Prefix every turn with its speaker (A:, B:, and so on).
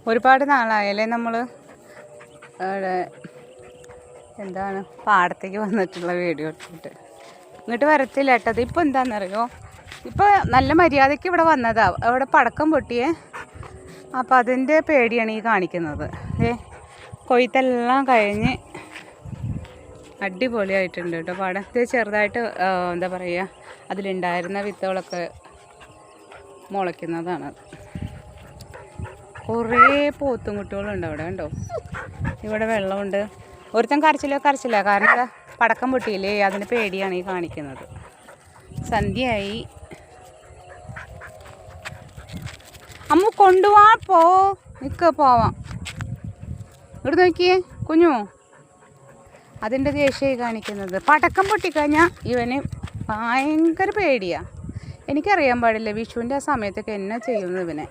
A: ഒരുപാട് നാളായല്ലേ നമ്മൾ എന്താണ് പാടത്തേക്ക് വന്നിട്ടുള്ള വീഡിയോ എടുത്തിട്ട്. ഇങ്ങോട്ട് വരത്തില്ല കേട്ടത്. ഇപ്പോൾ എന്താണെന്നറിയോ, ഇപ്പോൾ നല്ല മര്യാദയ്ക്ക് ഇവിടെ വന്നതാണ്. അവിടെ പടക്കം പൊട്ടിയേ, അപ്പോൾ അതിൻ്റെ പേടിയാണ് ഈ കാണിക്കുന്നത്. കൊയ്ത്തെല്ലാം കഴിഞ്ഞ് അടിപൊളിയായിട്ടുണ്ട് കേട്ടോ. പാടത്ത് ചെറുതായിട്ട് എന്താ പറയുക, അതിലുണ്ടായിരുന്ന വിത്തുകളൊക്കെ മുളയ്ക്കുന്നതാണ്. കുറേ പോത്തും കുട്ടികളുണ്ട് അവിടെ, കണ്ടോ. ഇവിടെ വെള്ളമുണ്ട്. ഒരുത്തൻ കരച്ചില്ല, കാരണം എന്താ, പടക്കം പൊട്ടിയില്ലേ, അതിന് പേടിയാണ് ഈ കാണിക്കുന്നത്. സന്ധ്യയായി. അമ്മ കൊണ്ടുപോവാ, പോവാം. ഇവിടെ നോക്കിയേ കുഞ്ഞു, അതിൻ്റെ ദേഷ്യമായി കാണിക്കുന്നത്. പടക്കം പൊട്ടിക്കഴിഞ്ഞാൽ ഇവന് ഭയങ്കര പേടിയാണ്. എനിക്കറിയാൻ പാടില്ല വിഷുവിൻ്റെ ആ സമയത്തൊക്കെ എന്നാ ചെയ്യുന്നു ഇവനെ.